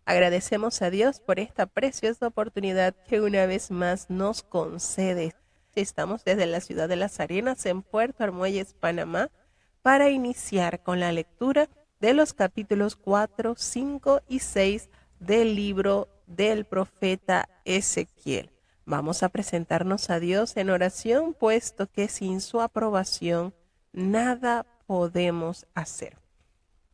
Agradecemos a Dios por esta preciosa oportunidad que una vez más nos concede. Estamos desde la ciudad de Las Arenas, en Puerto Armuelles, Panamá, para iniciar con la lectura de los capítulos 4, 5 y 6 del libro del profeta Ezequiel. Vamos a presentarnos a Dios en oración, puesto que sin su aprobación nada podemos hacer.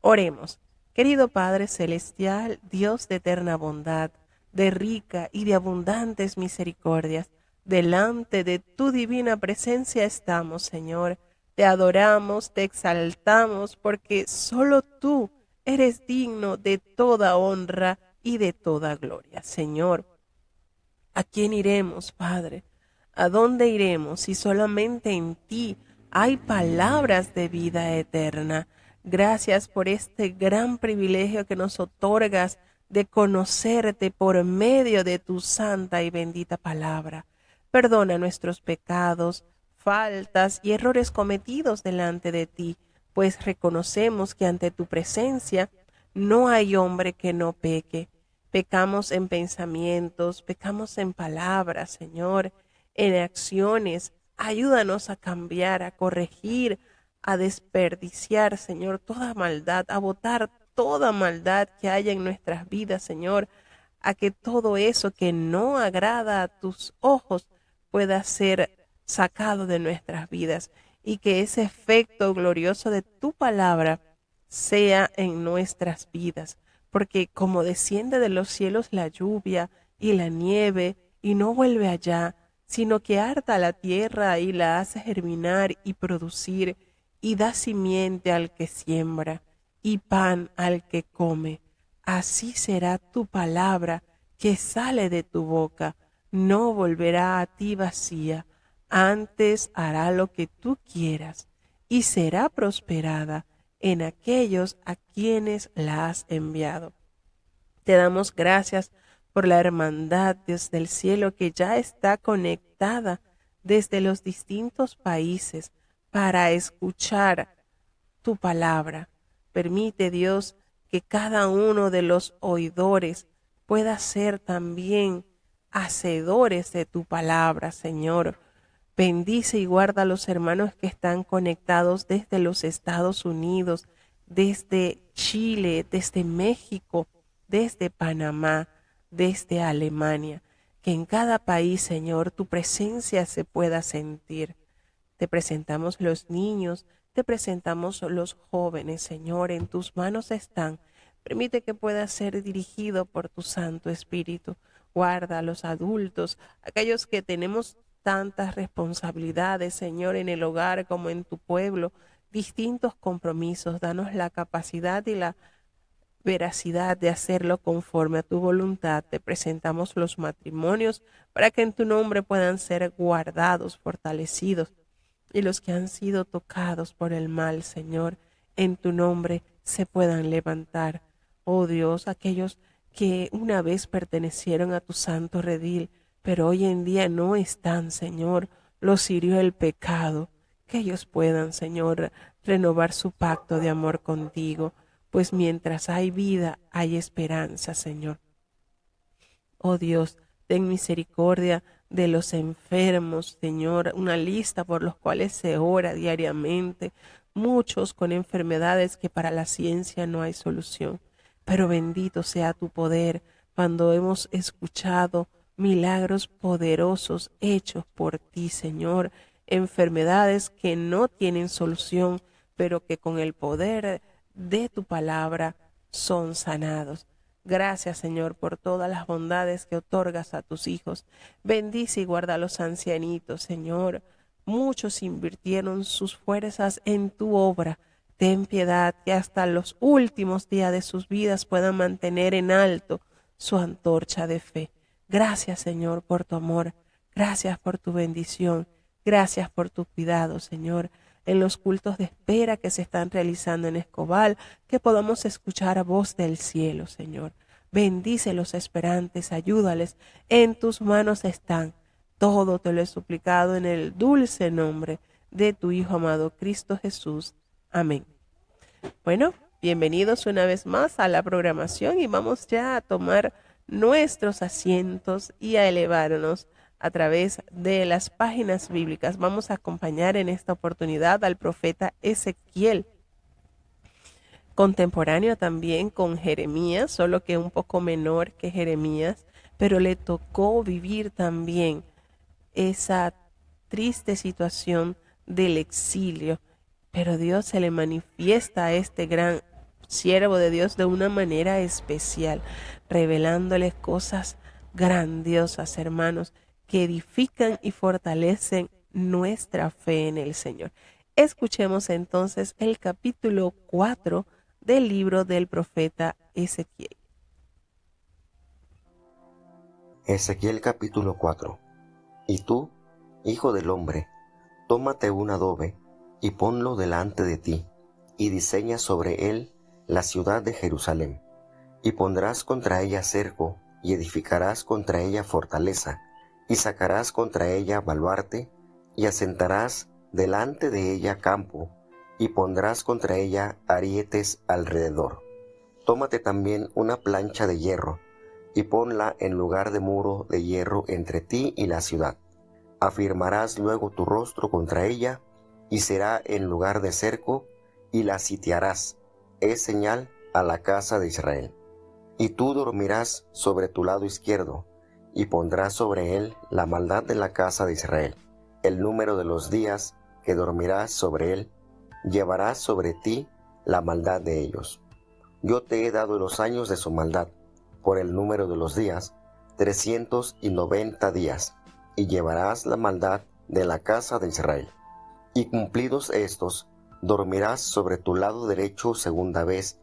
Oremos. Querido Padre Celestial, Dios de eterna bondad, de rica y de abundantes misericordias, delante de tu divina presencia estamos, Señor. Te adoramos, te exaltamos, porque solo tú eres digno de toda honra y de toda gloria. Señor, ¿a quién iremos, Padre? ¿A dónde iremos si solamente en ti hay palabras de vida eterna? Gracias por este gran privilegio que nos otorgas de conocerte por medio de tu santa y bendita palabra. Perdona nuestros pecados, faltas y errores cometidos delante de ti, pues reconocemos que ante tu presencia no hay hombre que no peque. Pecamos en pensamientos, pecamos en palabras, Señor, en acciones. Ayúdanos a cambiar, a corregir, a desperdiciar, Señor, toda maldad, a botar toda maldad que haya en nuestras vidas, Señor, a que todo eso que no agrada a tus ojos pueda ser sacado de nuestras vidas y que ese efecto glorioso de tu palabra sea en nuestras vidas, porque como desciende de los cielos la lluvia y la nieve y no vuelve allá, sino que harta la tierra y la hace germinar y producir, y da simiente al que siembra, y pan al que come. Así será tu palabra que sale de tu boca, no volverá a ti vacía, antes hará lo que tú quieras, y será prosperada en aquellos a quienes la has enviado. Te damos gracias por la hermandad desde el cielo que ya está conectada desde los distintos países para escuchar tu palabra. Permite, Dios, que cada uno de los oidores pueda ser también hacedores de tu palabra, Señor. Bendice y guarda a los hermanos que están conectados desde los Estados Unidos, desde Chile, desde México, desde Panamá, desde Alemania. Que en cada país, Señor, tu presencia se pueda sentir. Te presentamos los niños, te presentamos los jóvenes, Señor, en tus manos están. Permite que pueda ser dirigido por tu Santo Espíritu. Guarda a los adultos, aquellos que tenemos tantas responsabilidades, Señor, en el hogar como en tu pueblo, distintos compromisos. Danos la capacidad y la veracidad de hacerlo conforme a tu voluntad. Te presentamos los matrimonios para que en tu nombre puedan ser guardados, fortalecidos, y los que han sido tocados por el mal, Señor, en tu nombre se puedan levantar. Oh Dios, aquellos que una vez pertenecieron a tu santo redil, pero hoy en día no están, Señor, los hirió el pecado, que ellos puedan, Señor, renovar su pacto de amor contigo, pues mientras hay vida, hay esperanza, Señor. Oh Dios, ten misericordia de los enfermos, Señor, una lista por los cuales se ora diariamente, muchos con enfermedades que para la ciencia no hay solución. Pero bendito sea tu poder cuando hemos escuchado milagros poderosos hechos por ti, Señor, enfermedades que no tienen solución, pero que con el poder de tu palabra son sanados. Gracias, Señor, por todas las bondades que otorgas a tus hijos. Bendice y guarda a los ancianitos, Señor. Muchos invirtieron sus fuerzas en tu obra. Ten piedad que hasta los últimos días de sus vidas puedan mantener en alto su antorcha de fe. Gracias, Señor, por tu amor. Gracias por tu bendición. Gracias por tu cuidado, Señor, en los cultos de espera que se están realizando en Escobal, que podamos escuchar a voz del cielo, Señor. Bendice los esperantes, ayúdales, en tus manos están. Todo te lo he suplicado en el dulce nombre de tu Hijo amado Cristo Jesús. Amén. Bueno, Bienvenidos una vez más a la programación y vamos ya a tomar nuestros asientos y a elevarnos a través de las páginas bíblicas. Vamos a acompañar en esta oportunidad al profeta Ezequiel, contemporáneo también con Jeremías, solo que un poco menor que Jeremías, pero le tocó vivir también esa triste situación del exilio. Pero Dios se le manifiesta a este gran siervo de Dios de una manera especial, revelándoles cosas grandiosas, hermanos, que edifican y fortalecen nuestra fe en el Señor. Escuchemos entonces el capítulo 4 del libro del profeta Ezequiel. Ezequiel capítulo 4. Y tú, hijo del hombre, tómate un adobe y ponlo delante de ti, y diseña sobre él la ciudad de Jerusalén, y pondrás contra ella cerco, y edificarás contra ella fortaleza, y sacarás contra ella baluarte, y asentarás delante de ella campo, y pondrás contra ella arietes alrededor. Tómate también una plancha de hierro, y ponla en lugar de muro de hierro entre ti y la ciudad. Afirmarás luego tu rostro contra ella, y será en lugar de cerco, y la sitiarás. Es señal a la casa de Israel. Y tú dormirás sobre tu lado izquierdo, y pondrás sobre él la maldad de la casa de Israel. El número de los días que dormirás sobre él, llevarás sobre ti la maldad de ellos. Yo te he dado los años de su maldad, por el número de los días, 390 días, y llevarás la maldad de la casa de Israel. Y cumplidos estos, dormirás sobre tu lado derecho segunda vez,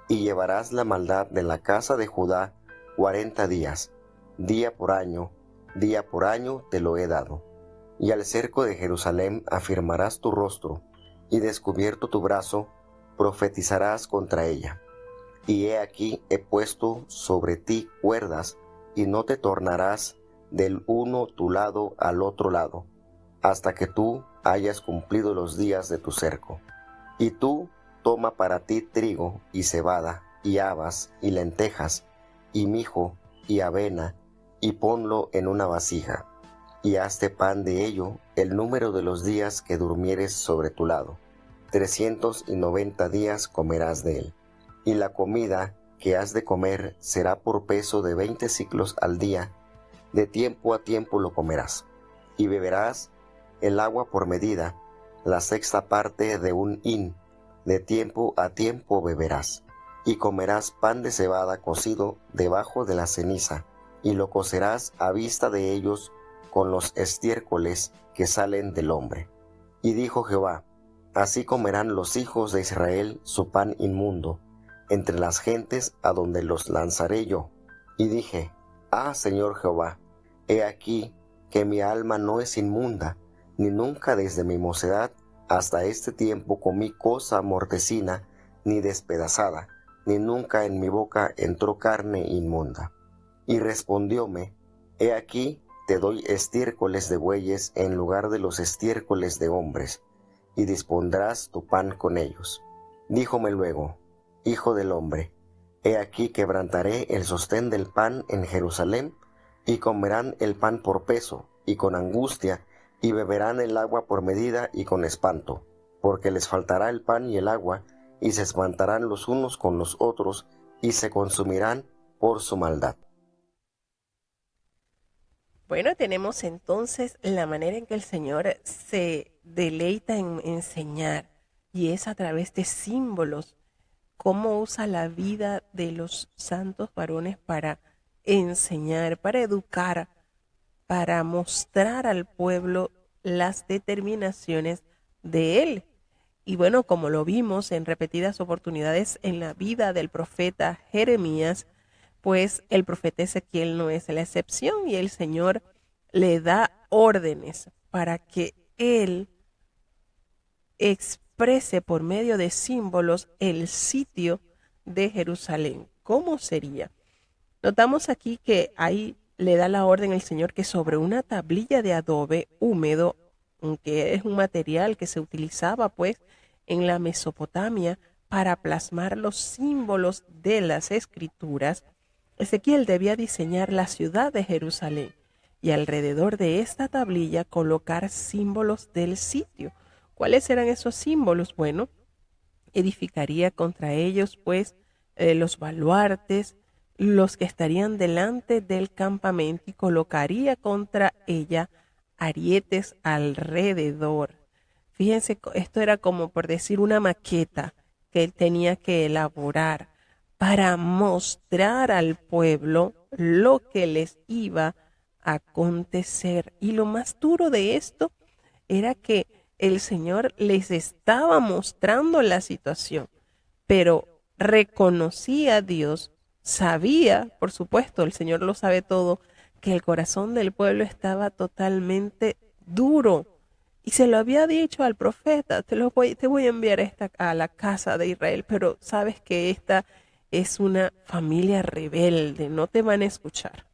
y llevarás la maldad de la casa de Judá 40 días, día por año te lo he dado. Y al cerco de Jerusalén afirmarás tu rostro, y descubierto tu brazo, profetizarás contra ella. Y he aquí he puesto sobre ti cuerdas, y no te tornarás del uno tu lado al otro lado, hasta que tú hayas cumplido los días de tu cerco. Y tú toma para ti trigo y cebada, y habas, y lentejas, y mijo, y avena, y ponlo en una vasija, y hazte pan de ello el número de los días que durmieres sobre tu lado. 390 días comerás de él. Y la comida que has de comer será por peso de 20 siclos al día, de tiempo a tiempo lo comerás. Y beberás el agua por medida, la sexta parte de un hin, de tiempo a tiempo beberás. Y comerás pan de cebada cocido debajo de la ceniza, y lo cocerás a vista de ellos con los estiércoles que salen del hombre. Y dijo Jehová: así comerán los hijos de Israel su pan inmundo, entre las gentes a donde los lanzaré yo. Y dije: ah, Señor Jehová, he aquí que mi alma no es inmunda, ni nunca desde mi mocedad hasta este tiempo comí cosa mortecina, ni despedazada, ni nunca en mi boca entró carne inmunda. Y respondióme: he aquí te doy estiércoles de bueyes en lugar de los estiércoles de hombres, y dispondrás tu pan con ellos. Díjome luego: hijo del hombre, he aquí quebrantaré el sostén del pan en Jerusalén, y comerán el pan por peso, y con angustia, y beberán el agua por medida y con espanto, porque les faltará el pan y el agua, y se espantarán los unos con los otros, y se consumirán por su maldad. Bueno, tenemos entonces la manera en que el Señor se deleita en enseñar, y es a través de símbolos, cómo usa la vida de los santos varones para enseñar, para educar, para mostrar al pueblo las determinaciones de Él. Y bueno, como lo vimos en repetidas oportunidades en la vida del profeta Jeremías, pues el profeta Ezequiel no es la excepción, y el Señor le da órdenes para que él exprese por medio de símbolos el sitio de Jerusalén. ¿Cómo sería? Notamos aquí que ahí le da la orden el Señor que sobre una tablilla de adobe húmedo, que es un material que se utilizaba pues en la Mesopotamia para plasmar los símbolos de las Escrituras, Ezequiel debía diseñar la ciudad de Jerusalén y alrededor de esta tablilla colocar símbolos del sitio. ¿Cuáles eran esos símbolos? Bueno, edificaría contra ellos, pues, los baluartes, los que estarían delante del campamento, y colocaría contra ella arietes alrededor. Fíjense, esto era como por decir una maqueta que él tenía que elaborar para mostrar al pueblo lo que les iba a acontecer. Y lo más duro de esto era que el Señor les estaba mostrando la situación, pero reconocía a Dios, sabía, por supuesto, el Señor lo sabe todo, que el corazón del pueblo estaba totalmente duro. Y se lo había dicho al profeta, te voy a enviar a la casa de Israel, pero sabes que esta es una familia rebelde, no te van a escuchar.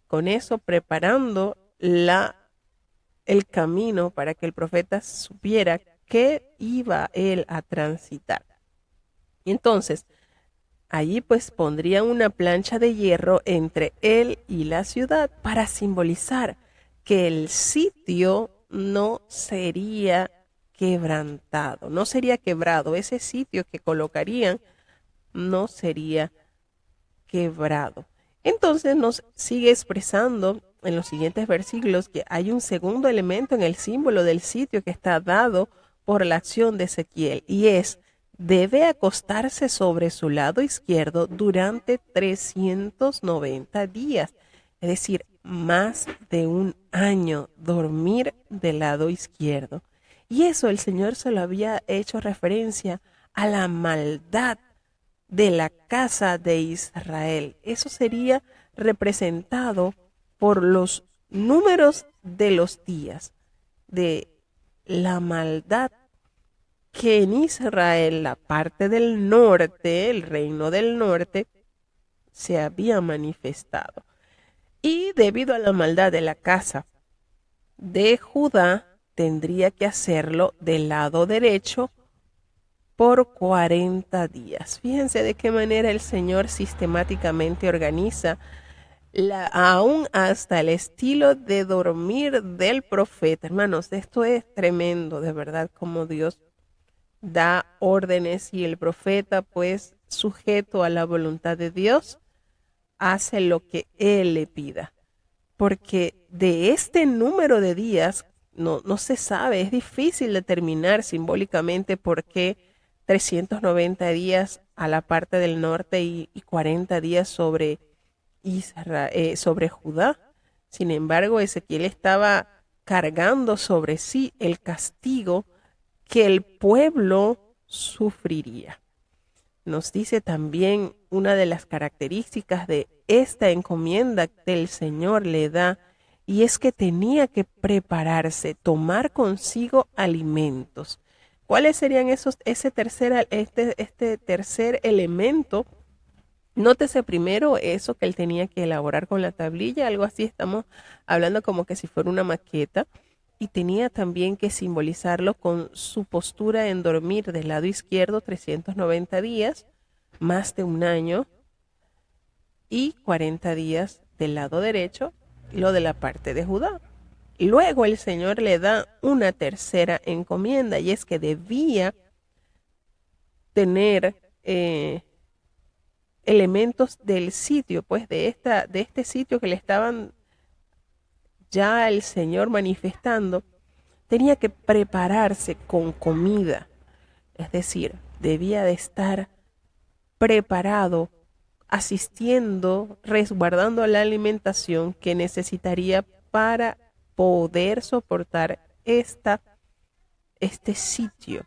Con eso preparando el camino para que el profeta supiera qué iba él a transitar. Y entonces, allí pues pondrían una plancha de hierro entre él y la ciudad para simbolizar que el sitio no sería quebrantado, no sería quebrado. Ese sitio que colocarían no sería quebrado. Entonces nos sigue expresando en los siguientes versículos que hay un segundo elemento en el símbolo del sitio que está dado por la acción de Ezequiel, y es: debe acostarse sobre su lado izquierdo durante 390 días, es decir, más de un año, dormir del lado izquierdo. Y eso el Señor se lo había hecho referencia a la maldad de la casa de Israel. Eso sería representado por los números de los días, de la maldad que en Israel, la parte del norte, el reino del norte, se había manifestado. Y debido a la maldad de la casa de Judá, tendría que hacerlo del lado derecho por 40 días. Fíjense de qué manera el Señor sistemáticamente organiza aún hasta el estilo de dormir del profeta. Hermanos, esto es tremendo, de verdad, como Dios da órdenes y el profeta, pues, sujeto a la voluntad de Dios, hace lo que Él le pida. Porque de este número de días no se sabe, es difícil determinar simbólicamente por qué 390 días a la parte del norte y 40 días sobre sobre Judá. Sin embargo, Ezequiel estaba cargando sobre sí el castigo que el pueblo sufriría. Nos dice también una de las características de esta encomienda que el Señor le da, y es que tenía que prepararse, tomar consigo alimentos. ¿Cuáles serían este tercer elemento? Nótese primero eso que él tenía que elaborar con la tablilla, algo así, estamos hablando como que si fuera una maqueta, y tenía también que simbolizarlo con su postura en dormir del lado izquierdo 390 días, más de un año, y 40 días del lado derecho, lo de la parte de Judá. Luego el Señor le da una tercera encomienda, y es que debía tener elementos del sitio, pues de este sitio que le estaban ya el Señor manifestando. Tenía que prepararse con comida, es decir, debía de estar preparado, asistiendo, resguardando la alimentación que necesitaría para poder soportar este sitio.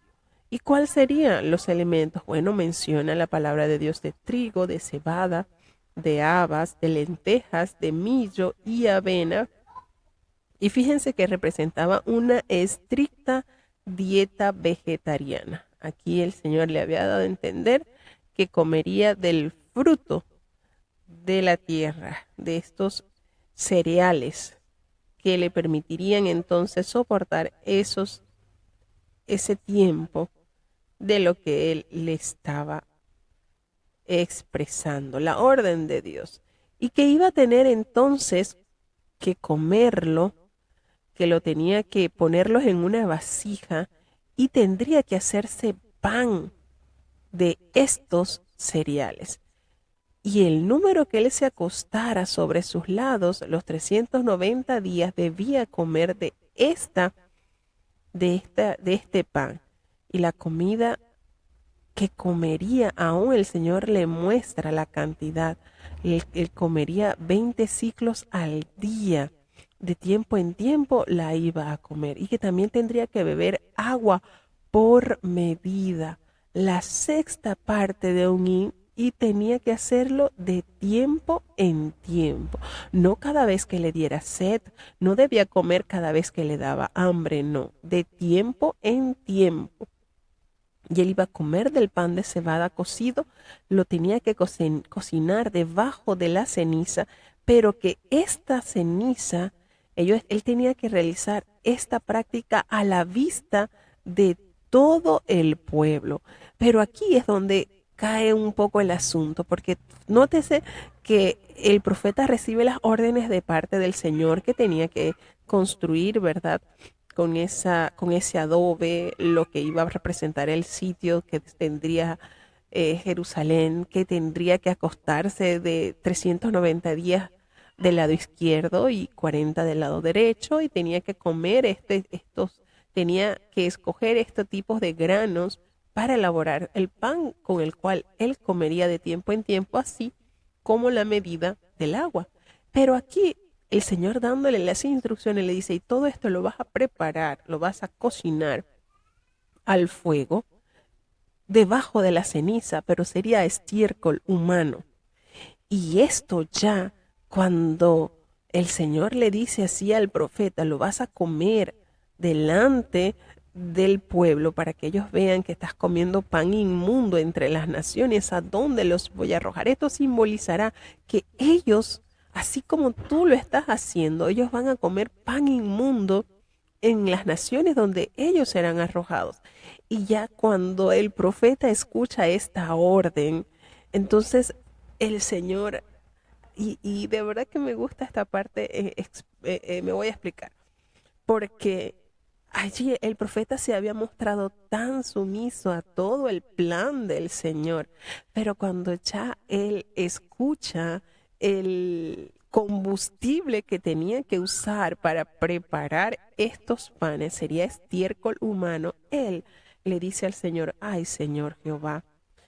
¿Y cuáles serían los elementos? Bueno, menciona la palabra de Dios de trigo, de cebada, de habas, de lentejas, de millo y avena. Y fíjense que representaba una estricta dieta vegetariana. Aquí el Señor le había dado a entender que comería del fruto de la tierra, de estos cereales que le permitirían entonces soportar ese tiempo de lo que él le estaba expresando, la orden de Dios. Y que iba a tener entonces que comerlo, que lo tenía que ponerlos en una vasija y tendría que hacerse pan de estos cereales. Y el número que él se acostara sobre sus lados, los 390 días, debía comer de este pan. Y la comida que comería, aún el Señor le muestra la cantidad. Él comería 20 ciclos al día. De tiempo en tiempo la iba a comer. Y que también tendría que beber agua por medida, la sexta parte de un hin, y tenía que hacerlo de tiempo en tiempo, no cada vez que le diera sed, no debía comer cada vez que le daba hambre, no, de tiempo en tiempo. Y él iba a comer del pan de cebada cocido, lo tenía que cocinar debajo de la ceniza, pero que esta ceniza, él tenía que realizar esta práctica a la vista de todo el pueblo. Pero aquí es donde cae un poco el asunto, porque nótese que el profeta recibe las órdenes de parte del Señor que tenía que construir, ¿verdad? Con ese adobe, lo que iba a representar el sitio que tendría Jerusalén, que tendría que acostarse de 390 días del lado izquierdo y 40 del lado derecho, y tenía que comer tenía que escoger estos tipos de granos para elaborar el pan con el cual él comería de tiempo en tiempo, así como la medida del agua. Pero aquí el Señor dándole las instrucciones le dice, y todo esto lo vas a preparar, lo vas a cocinar al fuego, debajo de la ceniza, pero sería estiércol humano. Y esto ya, cuando el Señor le dice así al profeta, lo vas a comer delante del pueblo para que ellos vean que estás comiendo pan inmundo entre las naciones, ¿a dónde los voy a arrojar? Esto simbolizará que ellos, así como tú lo estás haciendo, ellos van a comer pan inmundo en las naciones donde ellos serán arrojados. Y ya cuando el profeta escucha esta orden, entonces el Señor, y de verdad que me gusta esta parte, me voy a explicar, porque allí el profeta se había mostrado tan sumiso a todo el plan del Señor, pero cuando ya él escucha el combustible que tenía que usar para preparar estos panes, sería estiércol humano, él le dice al Señor, ay Señor Jehová,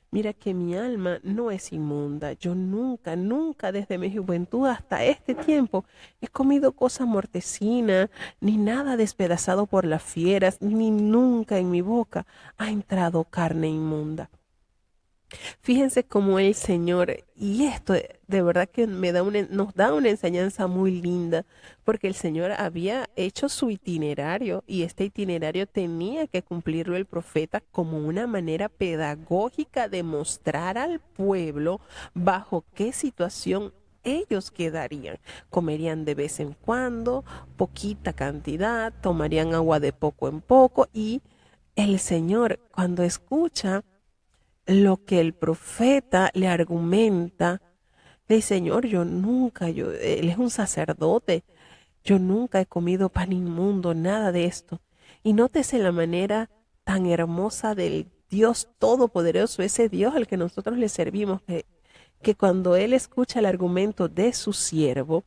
mira que mi alma no es inmunda. Yo nunca, nunca desde mi juventud hasta este tiempo he comido cosa mortecina, ni nada despedazado por las fieras, ni nunca en mi boca ha entrado carne inmunda. Fíjense cómo el Señor, y esto de verdad que nos da una enseñanza muy linda, porque el Señor había hecho su itinerario y este itinerario tenía que cumplirlo el profeta como una manera pedagógica de mostrar al pueblo bajo qué situación ellos quedarían. Comerían de vez en cuando, poquita cantidad, tomarían agua de poco en poco, y el Señor, cuando escucha lo que el profeta le argumenta, le dice, Señor, él es un sacerdote, yo nunca he comido pan inmundo, nada de esto. Y nótese la manera tan hermosa del Dios Todopoderoso, ese Dios al que nosotros le servimos, que cuando él escucha el argumento de su siervo,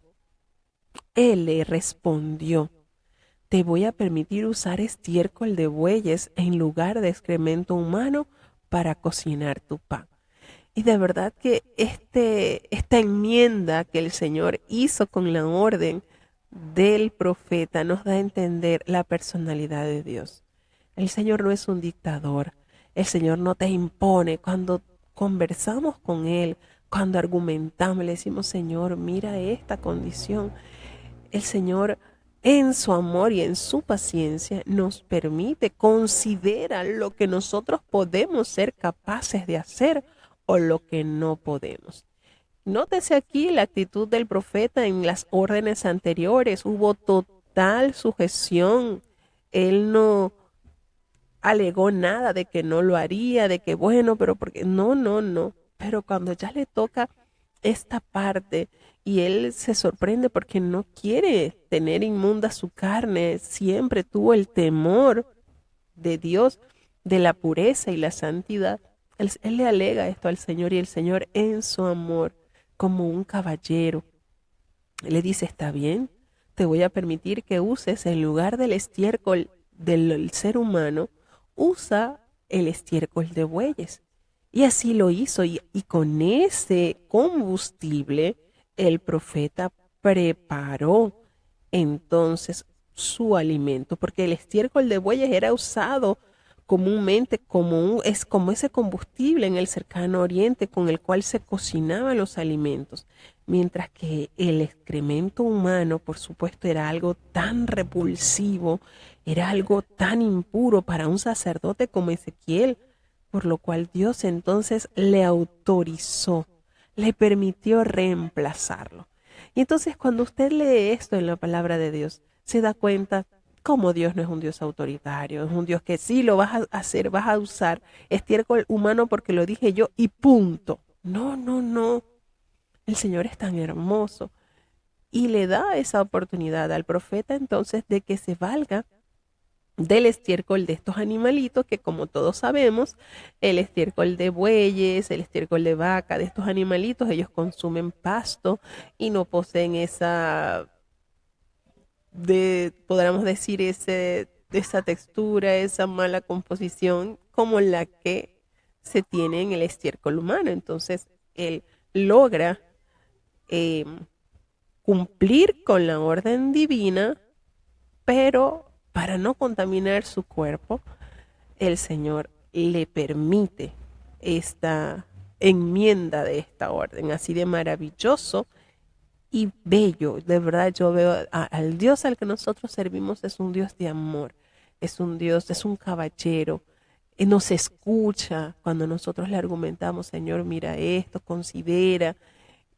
él le respondió, te voy a permitir usar estiércol de bueyes en lugar de excremento humano para cocinar tu pan. Y de verdad que esta enmienda que el Señor hizo con la orden del profeta nos da a entender la personalidad de Dios. El Señor no es un dictador. El Señor no te impone. Cuando conversamos con Él, cuando argumentamos, le decimos, Señor, mira esta condición. El Señor, en su amor y en su paciencia, nos permite, considera lo que nosotros podemos ser capaces de hacer o lo que no podemos. Nótese aquí la actitud del profeta en las órdenes anteriores. Hubo total sujeción. Él no alegó nada de que no lo haría, de que bueno, pero porque no, no, no. Pero cuando ya le toca esta parte y él se sorprende porque no quiere tener inmunda su carne, siempre tuvo el temor de Dios, de la pureza y la santidad. Él le alega esto al Señor y el Señor en su amor, como un caballero, le dice, está bien, te voy a permitir que uses en lugar del estiércol del ser humano, usa el estiércol de bueyes. Y así lo hizo y con ese combustible el profeta preparó entonces su alimento, porque el estiércol de bueyes era usado comúnmente es como ese combustible en el cercano oriente con el cual se cocinaban los alimentos, mientras que el excremento humano, por supuesto, era algo tan repulsivo, era algo tan impuro para un sacerdote como Ezequiel, por lo cual Dios entonces le autorizó, le permitió reemplazarlo. Y entonces cuando usted lee esto en la palabra de Dios, se da cuenta cómo Dios no es un Dios autoritario, es un Dios que sí lo vas a hacer, vas a usar estiércol humano porque lo dije yo y punto. No, no, no. El Señor es tan hermoso y le da esa oportunidad al profeta entonces de que se valga del estiércol de estos animalitos que, como todos sabemos, el estiércol de bueyes, el estiércol de vaca, de estos animalitos, ellos consumen pasto y no poseen podríamos decir, esa textura, esa mala composición como la que se tiene en el estiércol humano. Entonces, él logra eh, cumplir con la orden divina, pero para no contaminar su cuerpo, el Señor le permite esta enmienda de esta orden, así de maravilloso y bello. De verdad, yo veo al Dios al que nosotros servimos es un Dios de amor, es un Dios, es un caballero. Nos escucha cuando nosotros le argumentamos, Señor, mira esto, considera,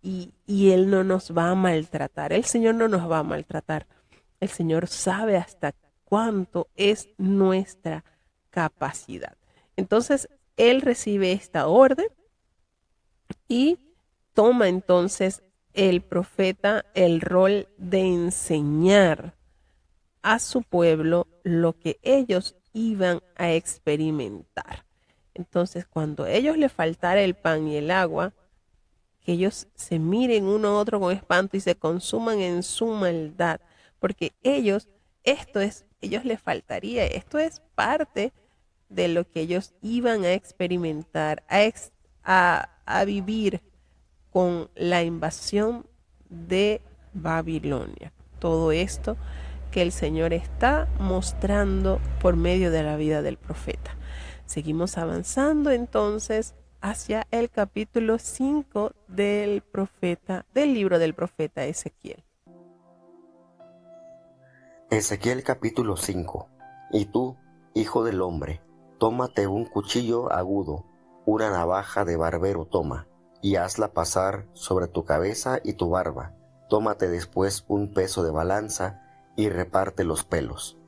y Él no nos va a maltratar. El Señor no nos va a maltratar. El Señor sabe hasta cuánto es nuestra capacidad. Entonces, Él recibe esta orden y toma entonces el profeta el rol de enseñar a su pueblo lo que ellos iban a experimentar. Entonces, cuando a ellos les faltara el pan y el agua, que ellos se miren uno a otro con espanto y se consuman en su maldad, porque ellos les faltaría, esto es parte de lo que ellos iban a experimentar, a vivir con la invasión de Babilonia. Todo esto que el Señor está mostrando por medio de la vida del profeta. Seguimos avanzando entonces hacia el capítulo 5 del libro del profeta Ezequiel. Ezequiel capítulo 5. Y tú, hijo del hombre, tómate un cuchillo agudo, una navaja de barbero toma, y hazla pasar sobre tu cabeza y tu barba. Tómate después un peso de balanza y reparte los pelos.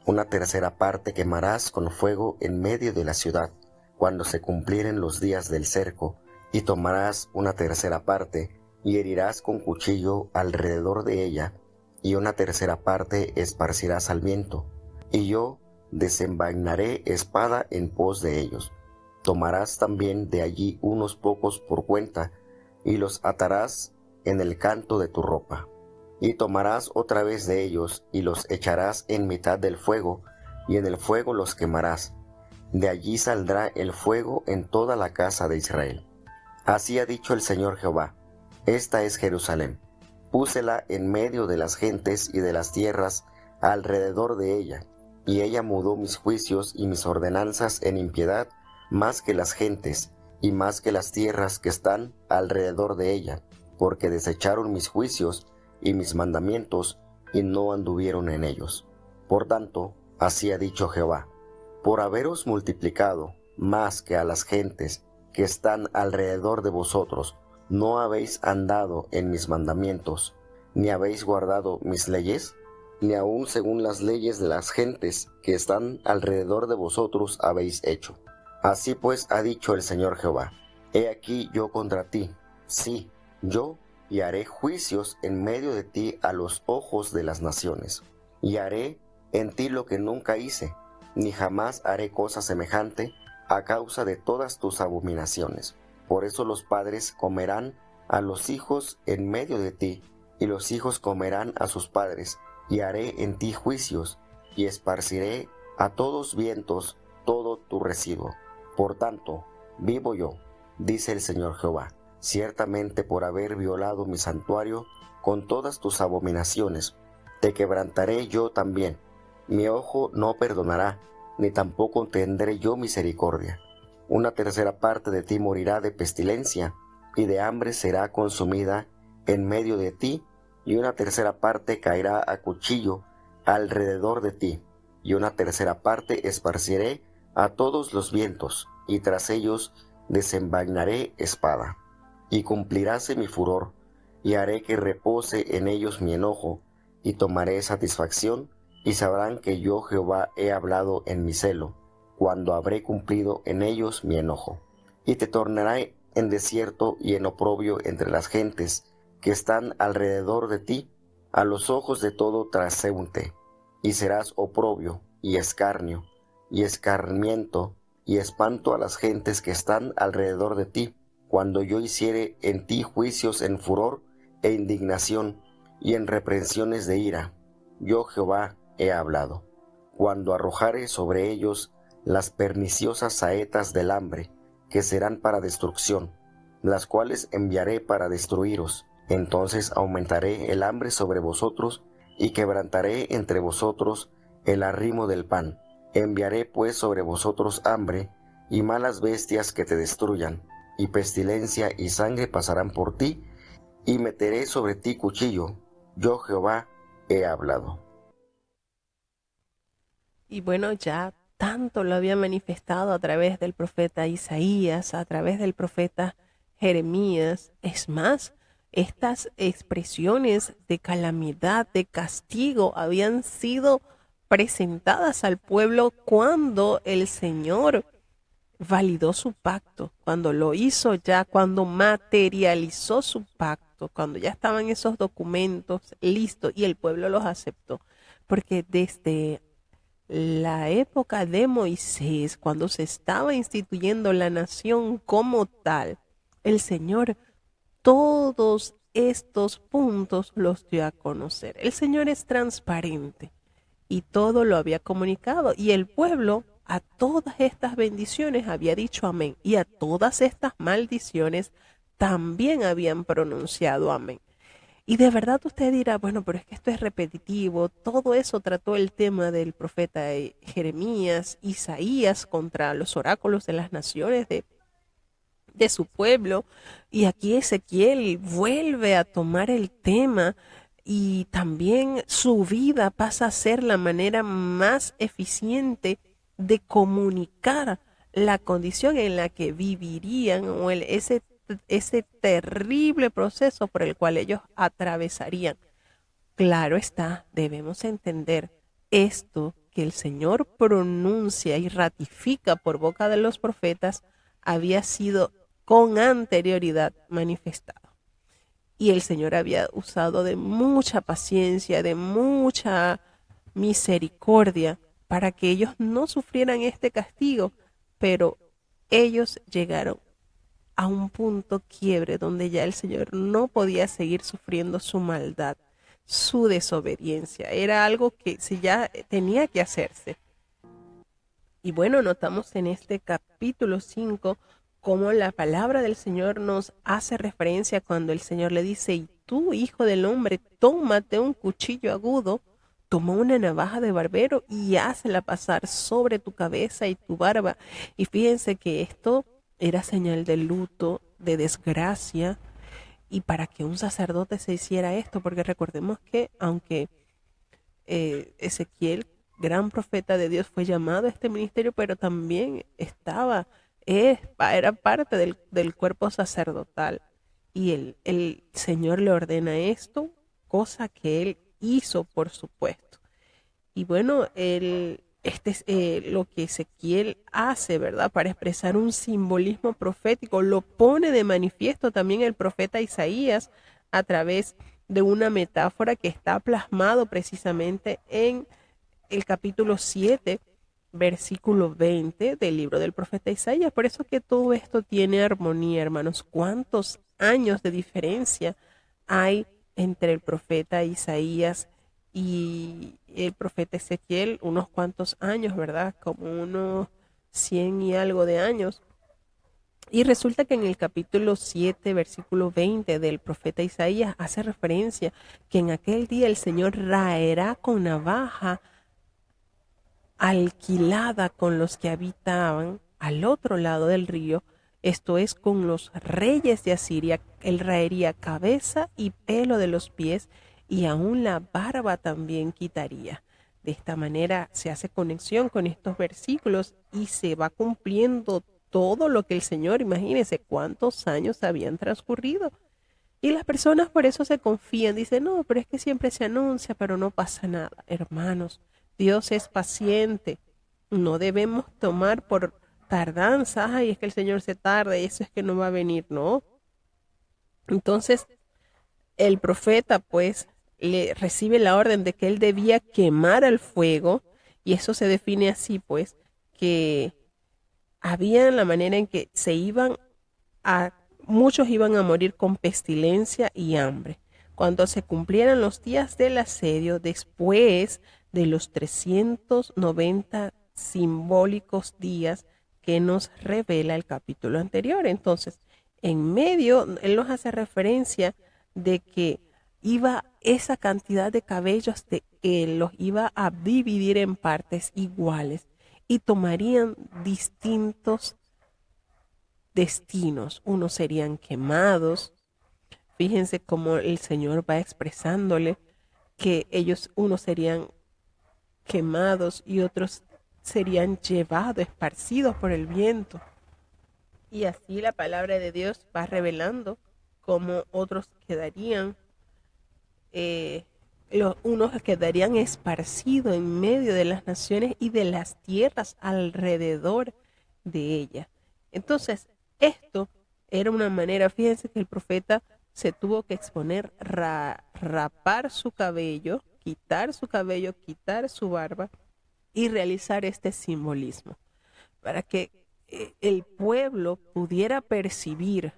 Una tercera parte quemarás con fuego en medio de la ciudad, cuando se cumplieren los días del cerco, y tomarás una tercera parte y herirás con cuchillo alrededor de ella, y una tercera parte esparcirás al viento, y yo desenvainaré espada en pos de ellos. Tomarás también de allí unos pocos por cuenta, y los atarás en el canto de tu ropa. Y tomarás otra vez de ellos, y los echarás en mitad del fuego, y en el fuego los quemarás. De allí saldrá el fuego en toda la casa de Israel. Así ha dicho el Señor Jehová: esta es Jerusalén. Púsela en medio de las gentes y de las tierras alrededor de ella, y ella mudó mis juicios y mis ordenanzas en impiedad más que las gentes y más que las tierras que están alrededor de ella, porque desecharon mis juicios y mis mandamientos y no anduvieron en ellos. Por tanto, así ha dicho Jehová: por haberos multiplicado más que a las gentes que están alrededor de vosotros, no habéis andado en mis mandamientos, ni habéis guardado mis leyes. ni aun según las leyes de las gentes que están alrededor de vosotros habéis hecho. Así pues ha dicho el Señor Jehová: He aquí yo contra ti, sí, yo, y haré juicios en medio de ti a los ojos de las naciones, y haré en ti lo que nunca hice, ni jamás haré cosa semejante a causa de todas tus abominaciones. Por eso los padres comerán a los hijos en medio de ti, y los hijos comerán a sus padres, y haré en ti juicios, y esparciré a todos vientos todo tu residuo. Por tanto, vivo yo, dice el Señor Jehová, ciertamente por haber violado mi santuario con todas tus abominaciones, te quebrantaré yo también. Mi ojo no perdonará, ni tampoco tendré yo misericordia. Una tercera parte de ti morirá de pestilencia, y de hambre será consumida en medio de ti, y una tercera parte caerá a cuchillo alrededor de ti, y una tercera parte esparciré a todos los vientos, y tras ellos desenvainaré espada. Y cumpliráse mi furor, y haré que repose en ellos mi enojo, y tomaré satisfacción, y sabrán que yo Jehová he hablado en mi celo, cuando habré cumplido en ellos mi enojo. Y te tornaré en desierto y en oprobio entre las gentes que están alrededor de ti, a los ojos de todo transeúnte, y serás oprobio, y escarnio, y escarmiento, y espanto a las gentes que están alrededor de ti, cuando yo hiciere en ti juicios en furor e indignación, y en reprensiones de ira. Yo Jehová he hablado. Cuando arrojare sobre ellos las perniciosas saetas del hambre, que serán para destrucción, las cuales enviaré para destruiros, entonces aumentaré el hambre sobre vosotros, y quebrantaré entre vosotros el arrimo del pan. Enviaré pues sobre vosotros hambre, y malas bestias que te destruyan, y pestilencia y sangre pasarán por ti, y meteré sobre ti cuchillo. Yo Jehová he hablado. Y bueno, ya tanto lo había manifestado a través del profeta Isaías, a través del profeta Jeremías. Es más, estas expresiones de calamidad, de castigo, habían sido presentadas al pueblo cuando el Señor validó su pacto, cuando lo hizo ya, cuando materializó su pacto, cuando ya estaban esos documentos listos y el pueblo los aceptó. Porque desde la época de Moisés, cuando se estaba instituyendo la nación como tal, el Señor todos estos puntos los dio a conocer. El Señor es transparente y todo lo había comunicado, y el pueblo a todas estas bendiciones había dicho amén, y a todas estas maldiciones también habían pronunciado amén. Y de verdad usted dirá, bueno, pero es que esto es repetitivo. Todo eso trató el tema del profeta Jeremías, Isaías contra los oráculos de las naciones de su pueblo. Y aquí Ezequiel vuelve a tomar el tema, y también su vida pasa a ser la manera más eficiente de comunicar la condición en la que vivirían, o ese terrible proceso por el cual ellos atravesarían. Claro está, debemos entender esto que el Señor pronuncia y ratifica por boca de los profetas había sido con anterioridad manifestado. Y el Señor había usado de mucha paciencia, de mucha misericordia, para que ellos no sufrieran este castigo, pero ellos llegaron a un punto quiebre donde ya el Señor no podía seguir sufriendo su maldad, su desobediencia. Era algo que si ya tenía que hacerse. Y bueno, notamos en este capítulo 5 cómo la palabra del Señor nos hace referencia cuando el Señor le dice: y tú, hijo del hombre, tómate un cuchillo agudo, toma una navaja de barbero y hazla pasar sobre tu cabeza y tu barba. Y fíjense que esto era señal de luto, de desgracia, y para que un sacerdote se hiciera esto, porque recordemos que aunque Ezequiel, gran profeta de Dios, fue llamado a este ministerio, pero también era parte del cuerpo sacerdotal. Y el Señor le ordena esto, cosa que él hizo, por supuesto. Y bueno, este es lo que Ezequiel hace, ¿verdad? Para expresar un simbolismo profético. Lo pone de manifiesto también el profeta Isaías a través de una metáfora que está plasmado precisamente en el capítulo 7, versículo 20 del libro del profeta Isaías. Por eso que todo esto tiene armonía, hermanos. ¿Cuántos años de diferencia hay entre el profeta Isaías y el profeta Ezequiel? Unos cuantos años, ¿verdad? Como unos 100 y algo de años. Y resulta que en el capítulo 7, versículo 20 del profeta Isaías hace referencia que en aquel día el Señor raerá con navaja alquilada con los que habitaban al otro lado del río, esto es, con los reyes de Asiria. Él raería cabeza y pelo de los pies, y aún la barba también quitaría. De esta manera se hace conexión con estos versículos y se va cumpliendo todo lo que el Señor, imagínense cuántos años habían transcurrido. Y las personas por eso se confían, dicen, no, pero es que siempre se anuncia, pero no pasa nada. Hermanos, Dios es paciente. No debemos tomar por tardanza, ay, es que el Señor se tarda y eso es que no va a venir, no. Entonces, el profeta pues le recibe la orden de que él debía quemar al fuego, y eso se define así pues, que había la manera en que muchos iban a morir con pestilencia y hambre. Cuando se cumplieran los días del asedio, después de los 390 simbólicos días que nos revela el capítulo anterior. Entonces, en medio, él nos hace referencia de que iba esa cantidad de cabellos, de que los iba a dividir en partes iguales y tomarían distintos destinos. Unos serían quemados. Fíjense cómo el Señor va expresándole que unos serían quemados y otros serían llevados, esparcidos por el viento. Y así la palabra de Dios va revelando cómo otros quedarían, unos quedarían esparcidos en medio de las naciones y de las tierras alrededor de ella. Entonces, esto era una manera, fíjense que el profeta se tuvo que exponer, rapar su cabello, quitar su barba y realizar este simbolismo para que el pueblo pudiera percibir,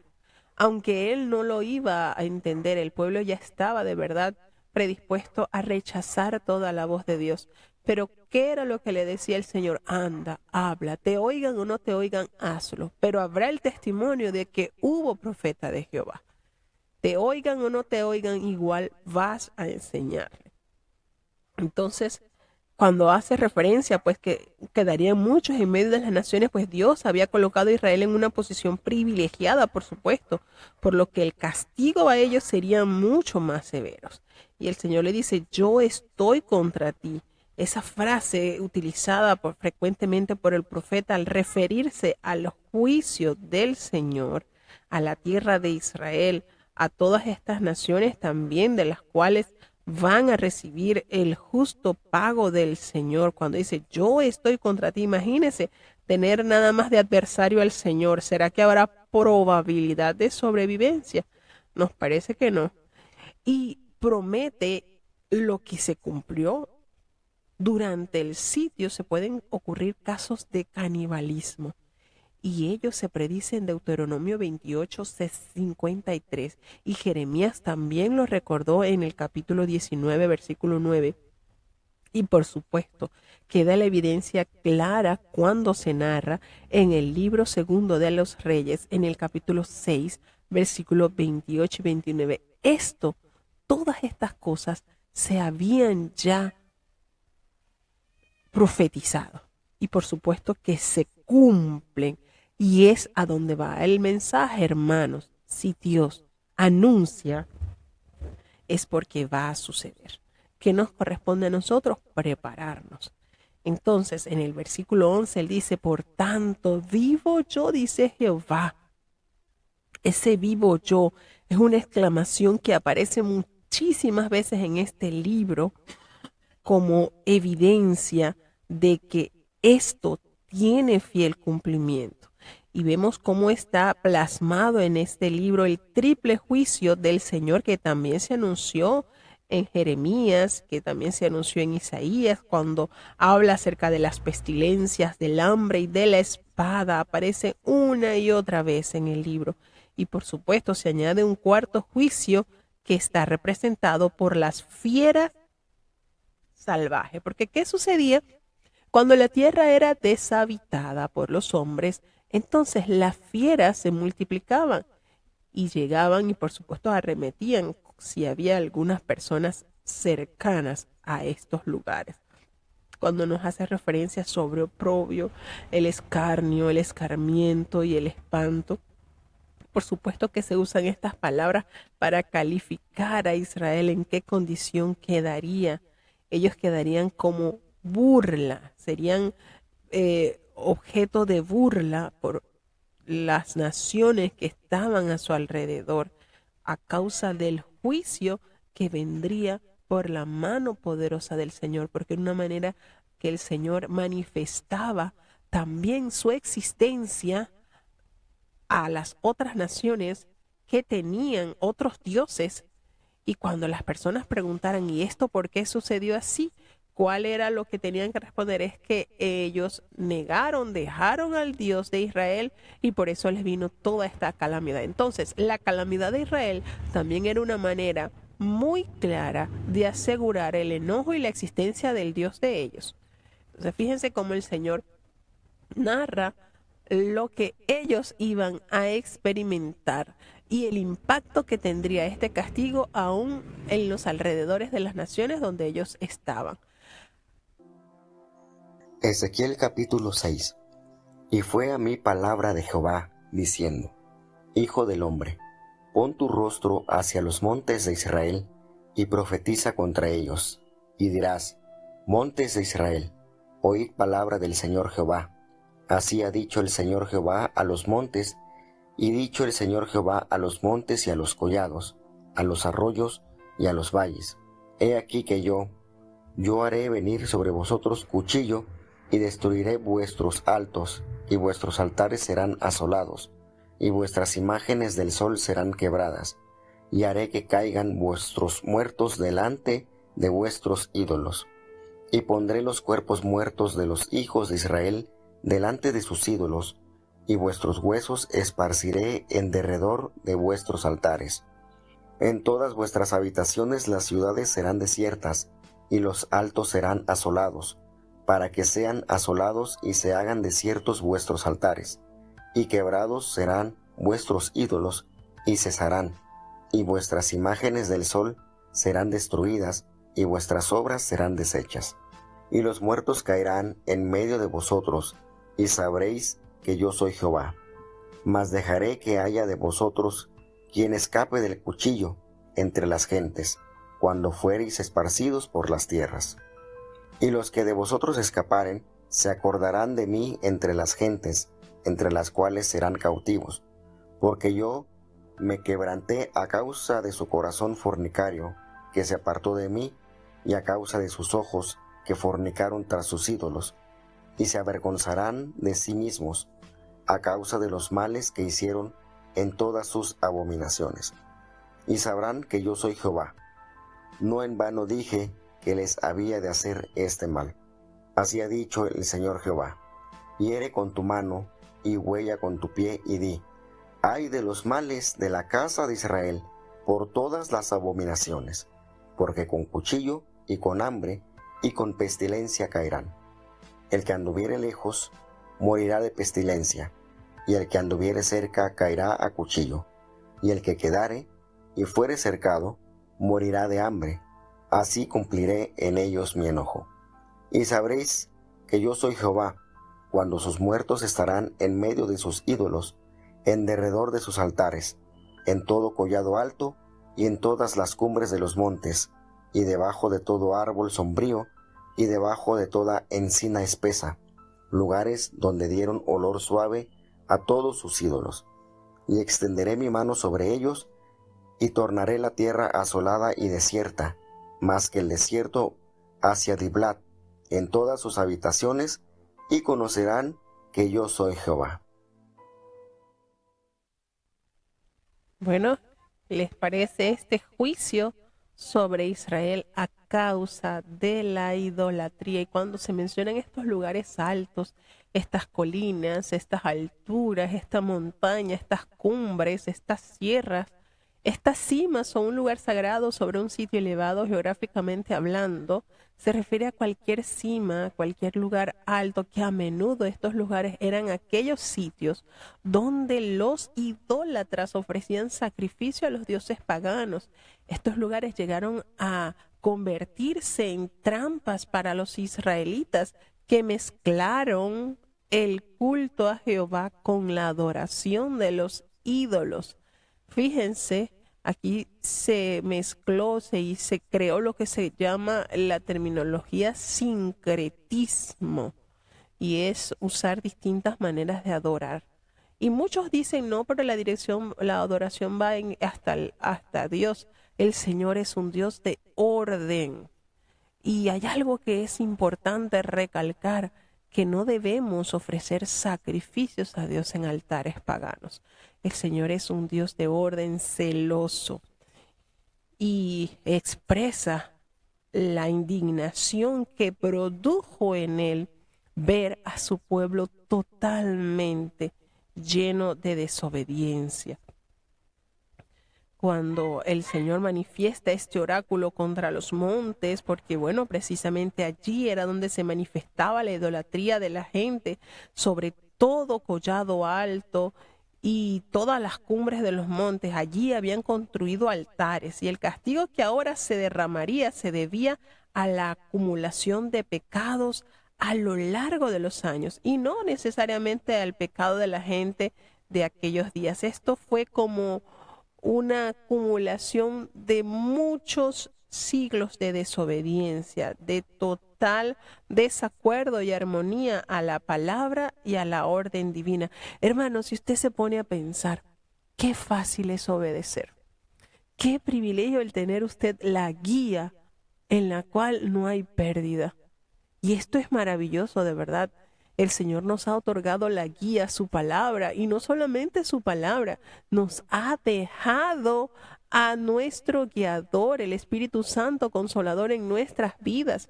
aunque él no lo iba a entender, el pueblo ya estaba de verdad predispuesto a rechazar toda la voz de Dios. Pero ¿qué era lo que le decía el Señor? Anda, habla, te oigan o no te oigan, hazlo. Pero habrá el testimonio de que hubo profeta de Jehová. Te oigan o no te oigan, igual vas a enseñarle. Entonces, cuando hace referencia, pues que quedarían muchos en medio de las naciones, pues Dios había colocado a Israel en una posición privilegiada, por supuesto, por lo que el castigo a ellos sería mucho más severos. Y el Señor le dice, yo estoy contra ti. Esa frase utilizada frecuentemente por el profeta al referirse a los juicios del Señor, a la tierra de Israel, a todas estas naciones también de las cuales van a recibir el justo pago del Señor. Cuando dice, yo estoy contra ti, imagínese tener nada más de adversario al Señor. ¿Será que habrá probabilidad de sobrevivencia? Nos parece que no. Y promete lo que se cumplió. Durante el sitio se pueden ocurrir casos de canibalismo, y ellos se predicen en Deuteronomio 28, 53, y Jeremías también lo recordó en el capítulo 19, versículo 9. Y por supuesto, queda la evidencia clara cuando se narra en el libro segundo de los Reyes, en el capítulo 6, versículos 28 y 29. Todas estas cosas se habían ya profetizado, y por supuesto que se cumplen, y es a donde va el mensaje, hermanos. Si Dios anuncia, es porque va a suceder. ¿Qué nos corresponde a nosotros? Prepararnos. Entonces, en el versículo 11, él dice, por tanto, vivo yo, dice Jehová. Ese vivo yo es una exclamación que aparece muchísimas veces en este libro como evidencia de que esto tiene fiel cumplimiento. Y vemos cómo está plasmado en este libro el triple juicio del Señor que también se anunció en Jeremías, que también se anunció en Isaías, cuando habla acerca de las pestilencias, del hambre y de la espada, aparece una y otra vez en el libro. Y por supuesto se añade un cuarto juicio que está representado por las fieras salvajes. Porque ¿qué sucedía? Cuando la tierra era deshabitada por los hombres, entonces las fieras se multiplicaban y llegaban y por supuesto arremetían si había algunas personas cercanas a estos lugares. Cuando nos hace referencia sobre oprobio, el escarnio, el escarmiento y el espanto, por supuesto que se usan estas palabras para calificar a Israel en qué condición quedaría. Ellos quedarían como burla, serían objeto de burla por las naciones que estaban a su alrededor a causa del juicio que vendría por la mano poderosa del Señor, porque de una manera que el Señor manifestaba también su existencia a las otras naciones que tenían otros dioses. Y cuando las personas preguntaran, ¿y esto por qué sucedió así? ¿Cuál era lo que tenían que responder? Es que ellos negaron, dejaron al Dios de Israel y por eso les vino toda esta calamidad. Entonces, la calamidad de Israel también era una manera muy clara de asegurar el enojo y la existencia del Dios de ellos. Entonces, fíjense cómo el Señor narra lo que ellos iban a experimentar y el impacto que tendría este castigo aún en los alrededores de las naciones donde ellos estaban. Ezequiel capítulo 6. Y fue a mí palabra de Jehová, diciendo: Hijo del hombre, pon tu rostro hacia los montes de Israel, y profetiza contra ellos, y dirás: Montes de Israel, oíd palabra del Señor Jehová. Así ha dicho el Señor Jehová a los montes, y dicho el Señor Jehová a los montes y a los collados, a los arroyos y a los valles. He aquí que yo haré venir sobre vosotros cuchillo, y destruiré vuestros altos, y vuestros altares serán asolados, y vuestras imágenes del sol serán quebradas, y haré que caigan vuestros muertos delante de vuestros ídolos. Y pondré los cuerpos muertos de los hijos de Israel delante de sus ídolos, y vuestros huesos esparciré en derredor de vuestros altares. En todas vuestras habitaciones las ciudades serán desiertas, y los altos serán asolados, para que sean asolados y se hagan desiertos vuestros altares, y quebrados serán vuestros ídolos, y cesarán, y vuestras imágenes del sol serán destruidas, y vuestras obras serán deshechas. Y los muertos caerán en medio de vosotros, y sabréis que yo soy Jehová. Mas dejaré que haya de vosotros quien escape del cuchillo entre las gentes, cuando fuereis esparcidos por las tierras. Y los que de vosotros escaparen se acordarán de mí entre las gentes, entre las cuales serán cautivos, porque yo me quebranté a causa de su corazón fornicario, que se apartó de mí, y a causa de sus ojos, que fornicaron tras sus ídolos, y se avergonzarán de sí mismos, a causa de los males que hicieron en todas sus abominaciones. Y sabrán que yo soy Jehová. No en vano dije que les había de hacer este mal. Así ha dicho el Señor Jehová: hiere con tu mano y huella con tu pie y di: ay de los males de la casa de Israel por todas las abominaciones, porque con cuchillo y con hambre y con pestilencia caerán. El que anduviere lejos morirá de pestilencia, y el que anduviere cerca caerá a cuchillo, y el que quedare y fuere cercado morirá de hambre. Así cumpliré en ellos mi enojo. Y sabréis que yo soy Jehová, cuando sus muertos estarán en medio de sus ídolos, en derredor de sus altares, en todo collado alto y en todas las cumbres de los montes, y debajo de todo árbol sombrío, y debajo de toda encina espesa, lugares donde dieron olor suave a todos sus ídolos. Y extenderé mi mano sobre ellos, y tornaré la tierra asolada y desierta, más que el desierto hacia Diblat, en todas sus habitaciones, y conocerán que yo soy Jehová. Bueno, ¿les parece este juicio sobre Israel a causa de la idolatría? Y cuando se mencionan estos lugares altos, estas colinas, estas alturas, esta montaña, estas cumbres, estas sierras, estas cimas o un lugar sagrado sobre un sitio elevado geográficamente hablando, se refiere a cualquier cima, cualquier lugar alto, que a menudo estos lugares eran aquellos sitios donde los idólatras ofrecían sacrificio a los dioses paganos. Estos lugares llegaron a convertirse en trampas para los israelitas que mezclaron el culto a Jehová con la adoración de los ídolos. Fíjense, aquí se mezcló y se creó lo que se llama la terminología sincretismo, y es usar distintas maneras de adorar. Y muchos dicen, no, pero la adoración va hasta Dios. El Señor es un Dios de orden. Y hay algo que es importante recalcar, que no debemos ofrecer sacrificios a Dios en altares paganos. El Señor es un Dios de orden celoso y expresa la indignación que produjo en él ver a su pueblo totalmente lleno de desobediencia. Cuando el Señor manifiesta este oráculo contra los montes, porque bueno, precisamente allí era donde se manifestaba la idolatría de la gente, sobre todo collado alto y todas las cumbres de los montes, allí habían construido altares, y el castigo que ahora se derramaría se debía a la acumulación de pecados a lo largo de los años, y no necesariamente al pecado de la gente de aquellos días. Esto fue como una acumulación de muchos siglos de desobediencia, de total desacuerdo y armonía a la palabra y a la orden divina. Hermano, si usted se pone a pensar, qué fácil es obedecer. Qué privilegio el tener usted la guía en la cual no hay pérdida. Y esto es maravilloso, de verdad. El Señor nos ha otorgado la guía, su palabra, y no solamente su palabra, nos ha dejado a nuestro guiador, el Espíritu Santo Consolador en nuestras vidas.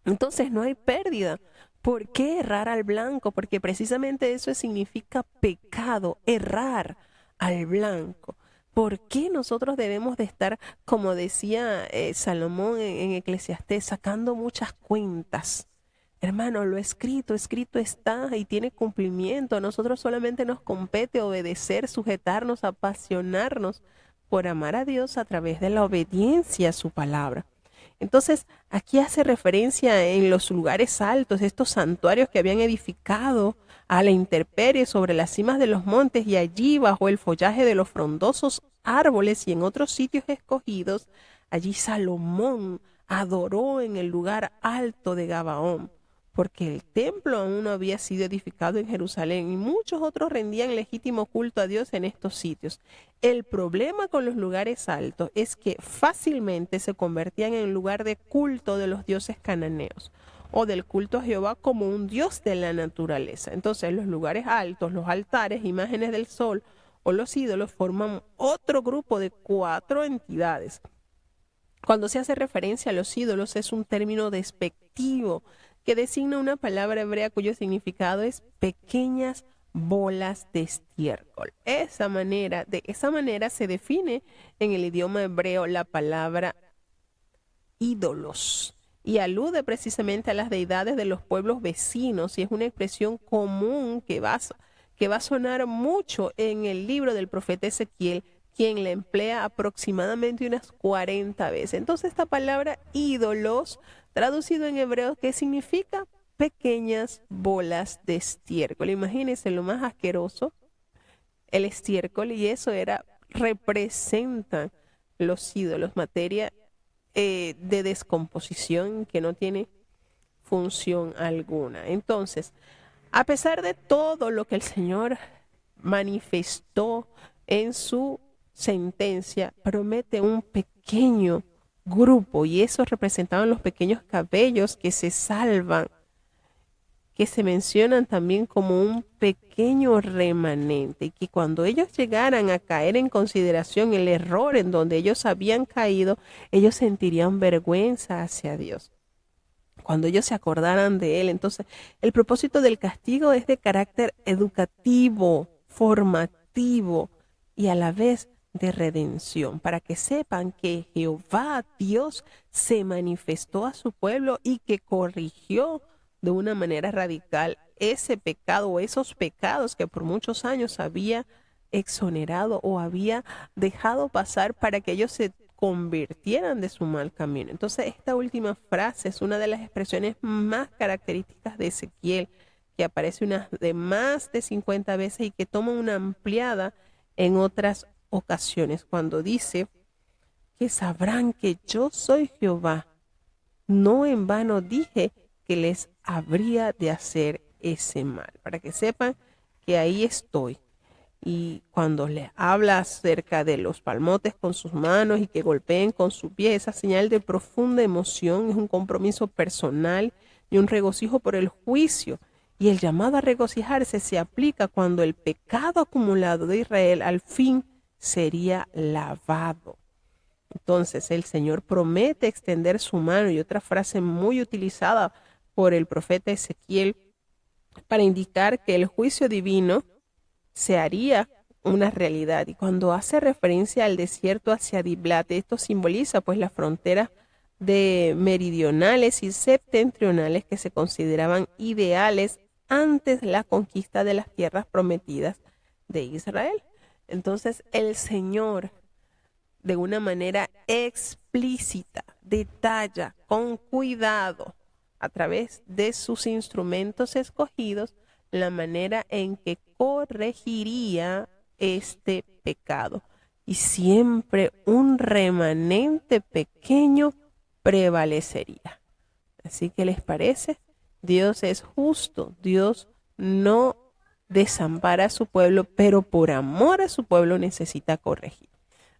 Entonces no hay pérdida. ¿Por qué errar al blanco? Porque precisamente eso significa pecado, errar al blanco. ¿Por qué nosotros debemos de estar, como decía Salomón en Eclesiastés, sacando muchas cuentas? Hermano, lo escrito está y tiene cumplimiento. A nosotros solamente nos compete obedecer, sujetarnos, apasionarnos por amar a Dios a través de la obediencia a su palabra. Entonces, aquí hace referencia en los lugares altos, estos santuarios que habían edificado a la intemperie sobre las cimas de los montes, y allí bajo el follaje de los frondosos árboles y en otros sitios escogidos, allí Salomón adoró en el lugar alto de Gabaón, porque el templo aún no había sido edificado en Jerusalén, y muchos otros rendían legítimo culto a Dios en estos sitios. El problema con los lugares altos es que fácilmente se convertían en lugar de culto de los dioses cananeos, o del culto a Jehová como un dios de la naturaleza. Entonces los lugares altos, los altares, imágenes del sol o los ídolos forman otro grupo de 4 entidades. Cuando se hace referencia a los ídolos es un término despectivo que designa una palabra hebrea cuyo significado es pequeñas bolas de estiércol. De esa manera se define en el idioma hebreo la palabra ídolos, y alude precisamente a las deidades de los pueblos vecinos, y es una expresión común que va a sonar mucho en el libro del profeta Ezequiel, quien la emplea aproximadamente unas 40 veces. Entonces esta palabra ídolos, traducido en hebreo, ¿qué significa? Pequeñas bolas de estiércol. Imagínense lo más asqueroso, el estiércol, y eso representan los ídolos, materia de descomposición que no tiene función alguna. Entonces, a pesar de todo lo que el Señor manifestó en su sentencia, promete un pequeño grupo, y esos representaban los pequeños cabellos que se salvan, que se mencionan también como un pequeño remanente, y que cuando ellos llegaran a caer en consideración el error en donde ellos habían caído, ellos sentirían vergüenza hacia Dios. Cuando ellos se acordaran de Él. Entonces, el propósito del castigo es de carácter educativo, formativo y a la vez de redención, para que sepan que Jehová Dios se manifestó a su pueblo y que corrigió de una manera radical ese pecado o esos pecados que por muchos años había exonerado o había dejado pasar, para que ellos se convirtieran de su mal camino. Entonces, esta última frase es una de las expresiones más características de Ezequiel, que aparece unas de más de 50 veces y que toma una ampliada en otras ocasiones, cuando dice que sabrán que yo soy Jehová. No en vano dije que les habría de hacer ese mal, para que sepan que ahí estoy. Y cuando les habla acerca de los palmotes con sus manos y que golpeen con su pie, esa señal de profunda emoción, es un compromiso personal y un regocijo por el juicio. Y el llamado a regocijarse se aplica cuando el pecado acumulado de Israel al fin sería lavado. Entonces el Señor promete extender su mano, y otra frase muy utilizada por el profeta Ezequiel para indicar que el juicio divino se haría una realidad. Y cuando hace referencia al desierto hacia Diblat, esto simboliza pues las fronteras de meridionales y septentrionales que se consideraban ideales antes la conquista de las tierras prometidas de Israel. Entonces el Señor, de una manera explícita, detalla con cuidado a través de sus instrumentos escogidos la manera en que corregiría este pecado. Y siempre un remanente pequeño prevalecería. Así que, ¿les parece? Dios es justo, Dios no desampara a su pueblo, pero por amor a su pueblo necesita corregir.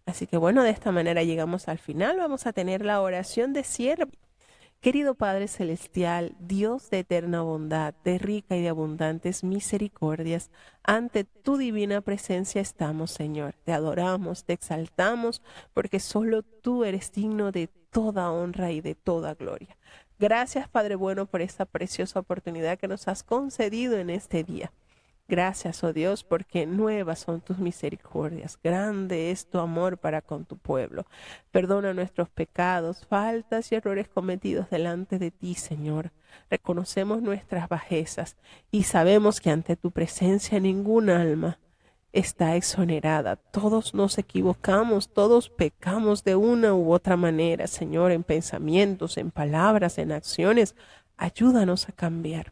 Así que bueno, de esta manera llegamos al final. Vamos a tener la oración de cierre. Querido Padre Celestial, Dios de eterna bondad, de rica y de abundantes misericordias, ante tu divina presencia estamos, Señor. Te adoramos, te exaltamos, porque solo tú eres digno de toda honra y de toda gloria. Gracias, Padre bueno, por esta preciosa oportunidad que nos has concedido en este día. Gracias, oh Dios, porque nuevas son tus misericordias. Grande es tu amor para con tu pueblo. Perdona nuestros pecados, faltas y errores cometidos delante de ti, Señor. Reconocemos nuestras bajezas y sabemos que ante tu presencia ningún alma está exonerada. Todos nos equivocamos, todos pecamos de una u otra manera, Señor, en pensamientos, en palabras, en acciones. Ayúdanos a cambiar.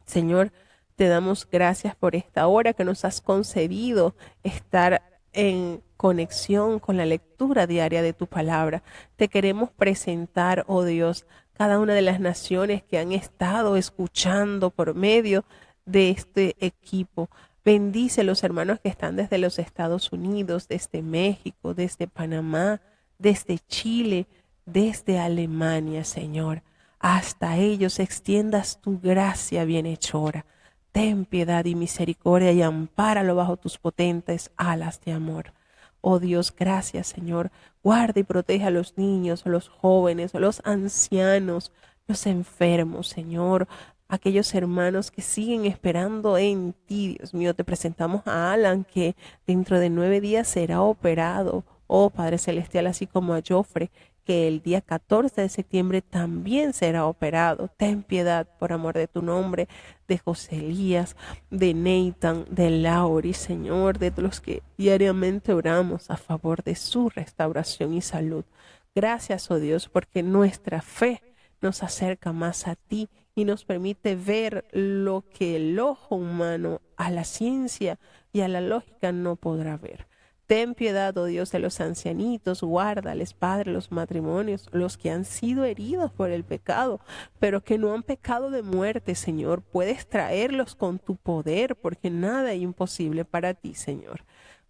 Señor, te damos gracias por esta hora que nos has concedido estar en conexión con la lectura diaria de tu palabra. Te queremos presentar, oh Dios, cada una de las naciones que han estado escuchando por medio de este equipo. Bendice a los hermanos que están desde los Estados Unidos, desde México, desde Panamá, desde Chile, desde Alemania, Señor. Hasta ellos extiendas tu gracia bienhechora. Ten piedad y misericordia y ampáralo bajo tus potentes alas de amor. Oh Dios, gracias, Señor. Guarda y protege a los niños, a los jóvenes, a los ancianos, los enfermos, Señor. Aquellos hermanos que siguen esperando en ti, Dios mío. Te presentamos a Alan, que dentro de 9 días será operado. Oh Padre Celestial, así como a Joffre, que el día 14 de septiembre también será operado. Ten piedad, por amor de tu nombre, de José Elías, de Nathan, de Lauri, Señor, de los que diariamente oramos a favor de su restauración y salud. Gracias, oh Dios, porque nuestra fe nos acerca más a ti y nos permite ver lo que el ojo humano, a la ciencia y a la lógica no podrá ver. Ten piedad, oh Dios, de los ancianitos, guárdales, Padre, los matrimonios, los que han sido heridos por el pecado, pero que no han pecado de muerte, Señor. Puedes traerlos con tu poder, porque nada es imposible para ti, Señor.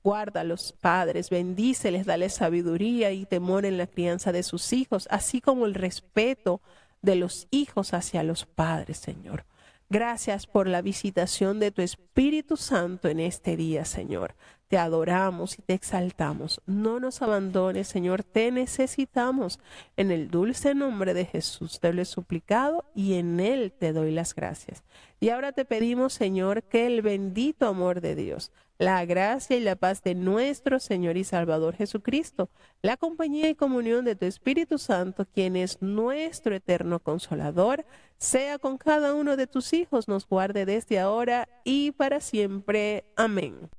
Guarda a los padres, bendíceles, dale sabiduría y temor en la crianza de sus hijos, así como el respeto de los hijos hacia los padres, Señor. Gracias por la visitación de tu Espíritu Santo en este día, Señor. Te adoramos y te exaltamos. No nos abandones, Señor, te necesitamos. En el dulce nombre de Jesús te lo he suplicado y en él te doy las gracias. Y ahora te pedimos, Señor, que el bendito amor de Dios, la gracia y la paz de nuestro Señor y Salvador Jesucristo, la compañía y comunión de tu Espíritu Santo, quien es nuestro eterno consolador, sea con cada uno de tus hijos, nos guarde desde ahora y para siempre. Amén.